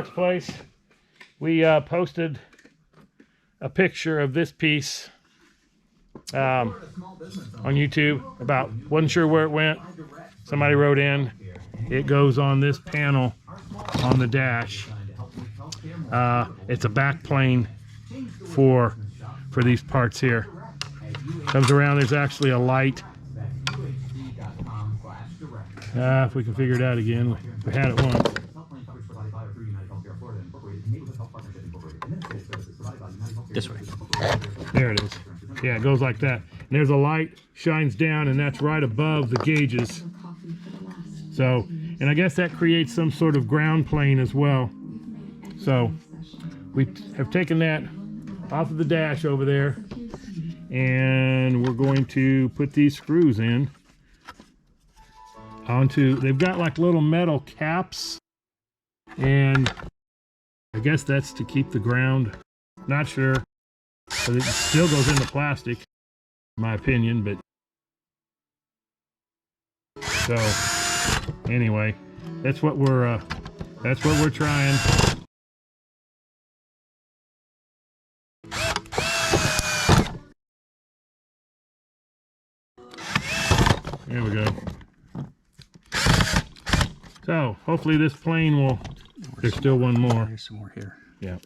parts place. We posted a picture of this piece on YouTube. About wasn't sure where it went. Somebody wrote in. It goes on this panel on the dash. It's a back plane for these parts here. Comes around. There's actually a light. If we can figure it out again, we had it once. This way. There it is. Yeah, it goes like that. And there's a light, shines down, and that's right above the gauges. So, and I guess that creates some sort of ground plane as well. So, we have taken that off of the dash over there, and we're going to put these screws in onto, they've got like little metal caps, and I guess that's to keep the ground. Not sure, but it still goes into plastic, in my opinion. But so anyway, that's what we're trying. There we go. So hopefully this plane will. There's still one more. There's some more here. Yeah.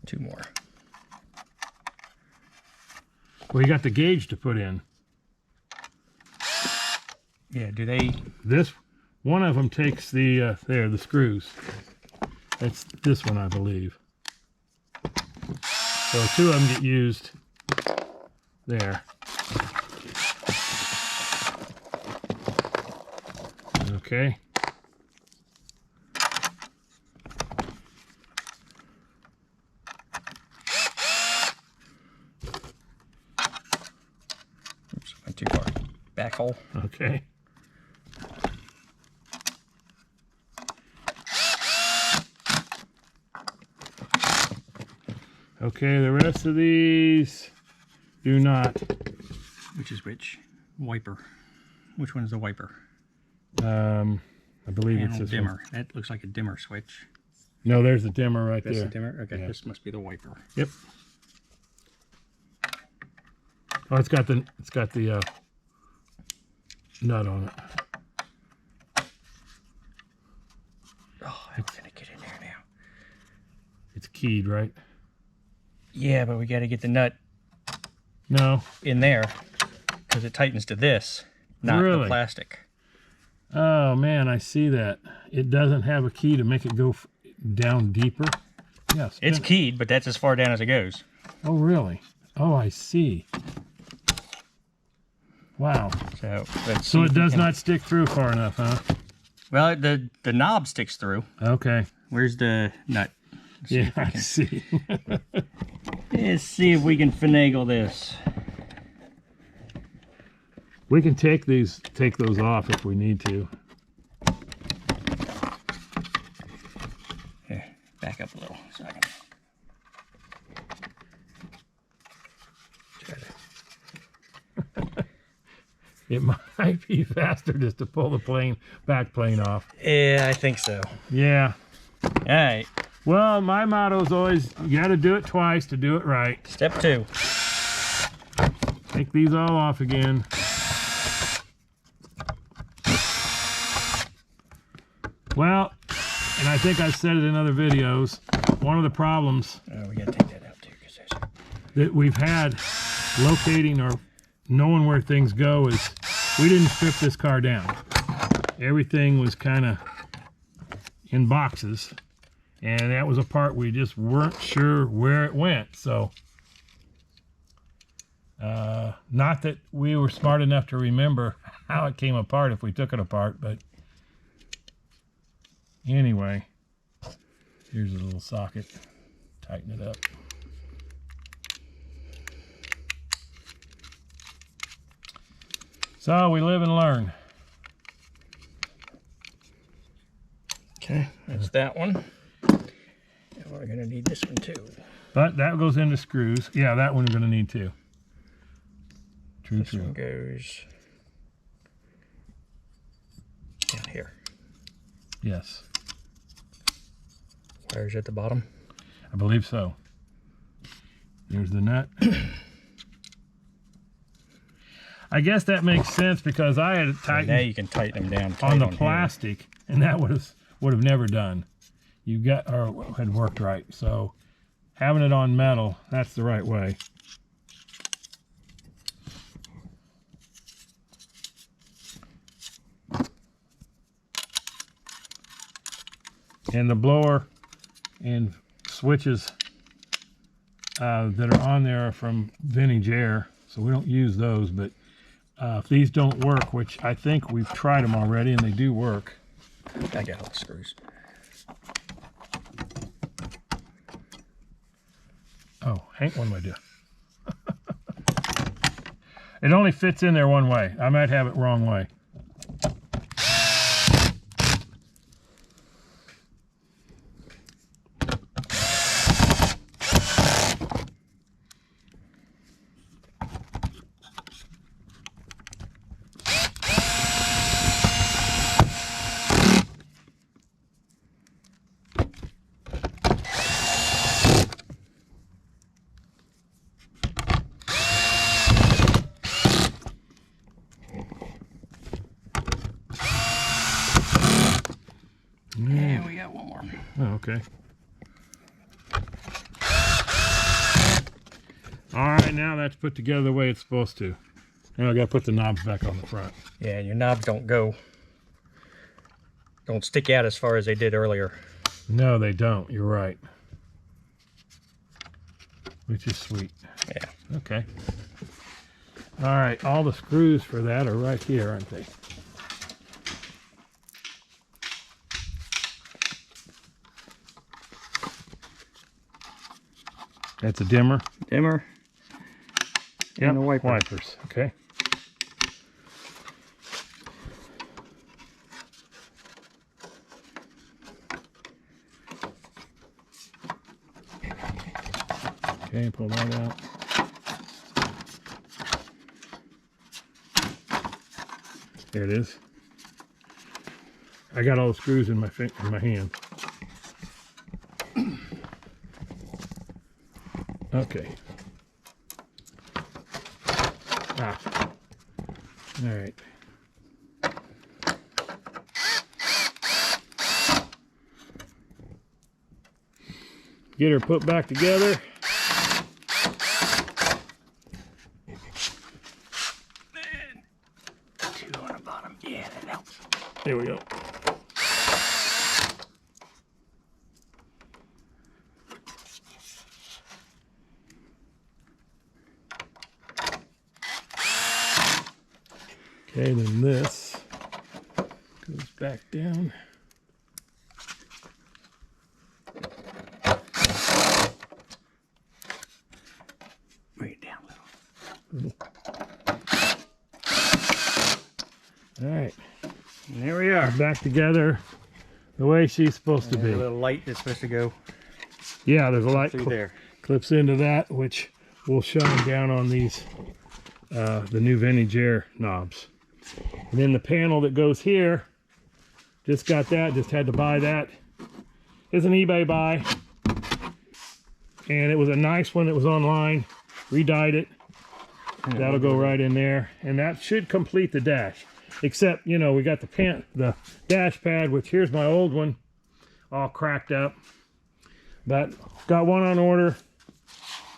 2 more. Well, you got the gauge to put in. Yeah, do they? This one of them takes the the screws. That's this one, I believe. So 2 of them get used there. Okay. Oops, went too far. Back hole. Okay. Okay, the rest of these do not. Which is which? Wiper. Which one's the wiper? I believe Panel it's this dimmer. one. That looks like a dimmer switch. No, there's the dimmer right That's there. the dimmer? Okay, Yeah. This must be the wiper. Yep. Oh, it's got the nut on it. Oh, I'm gonna get in there now. It's keyed, right? Yeah, but we got to get the nut No. in there because it tightens to this, not Really? the plastic. Oh man, I see that. It doesn't have a key to make it go down deeper. Yes. It's keyed, but that's as far down as it goes. Oh really? Oh, I see. Wow. So let's So see it if we does can- not stick through far enough, huh? Well, the knob sticks through. Okay. Where's the nut? Let's see Yeah, if we I can- see. Let's see if we can finagle this. We can take those off if we need to. Here, back up a little so I can try to. It might be faster just to pull the back plane off. Yeah, I think so. Yeah. All right. Well, my motto is always, you got to do it twice to do it right. Step 2. Take these all off again. Well, and I think I've said it in other videos, one of the problems Oh, we gotta take that out too, because there's. that we've had locating or knowing where things go is we didn't strip this car down. Everything was kind of in boxes, and that was a part we just weren't sure where it went. So not that we were smart enough to remember how it came apart if we took it apart, but anyway, here's a little socket. Tighten it up. So we live and learn. Okay, that's that one. And we're gonna need this one too. But that goes into screws. Yeah, that one we're going to need too. True, This true. one goes down here. Yes. Wires at the bottom. I believe so. There's the nut. I guess that makes sense because I had it tightened. Now you can tighten them down on the plastic, and that would have never done. You got, or had worked right. So having it on metal, that's the right way. And the blower and switches that are on there are from Vintage Air, so we don't use those. But if these don't work, which I think we've tried them already and they do work. I got all the screws. Oh, ain't one way to. It only fits in there one way. I might have it wrong way. Yeah, we got one more. Oh, okay. All right, now that's put together the way it's supposed to. Now I got to put the knobs back on the front. Yeah, your knobs don't stick out as far as they did earlier. No, they don't. You're right. Which is sweet. Yeah. Okay. All right, all the screws for that are right here, aren't they? That's a dimmer. Dimmer. Yep, And the wiper. wipers. Okay. Okay, pull that out. There it is. I got all the screws in my hand. Okay. Ah. All right. Get her put back together. Two on the bottom. Yeah, that helps. There we go. Okay, then this goes back down. Bring it down a little. All right, And there we are. back together the way she's supposed to A be. little light that's supposed to go Yeah, there's a light through there. clips into that, which will shine down on these, the new Vintage Air knobs. And then the panel that goes here, just got that, just had to buy that. It's an eBay buy. And it was a nice one that was online. Redyed it. That'll go right in there. And that should complete the dash. Except, you know, we got the dash pad, which here's my old one, all cracked up. But got one on order.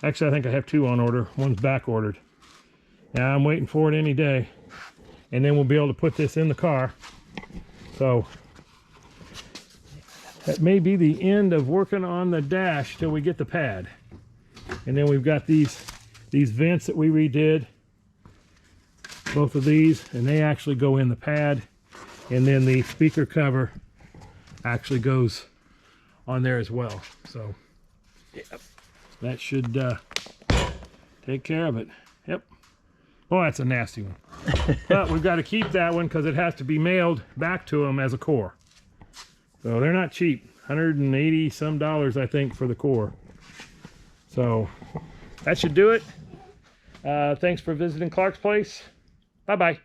Actually, I think I have two on order. One's back ordered. Now I'm waiting for it any day. And then we'll be able to put this in the car. So that may be the end of working on the dash till we get the pad. And then we've got these vents that we redid. Both of these, and they actually go in the pad. And then the speaker cover actually goes on there as well. So yep, that should take care of it. Yep. Oh, that's a nasty one. But we've got to keep that one because it has to be mailed back to them as a core. So they're not cheap. $180 some, I think, for the core. So that should do it. Thanks for visiting Clark's place. Bye-bye.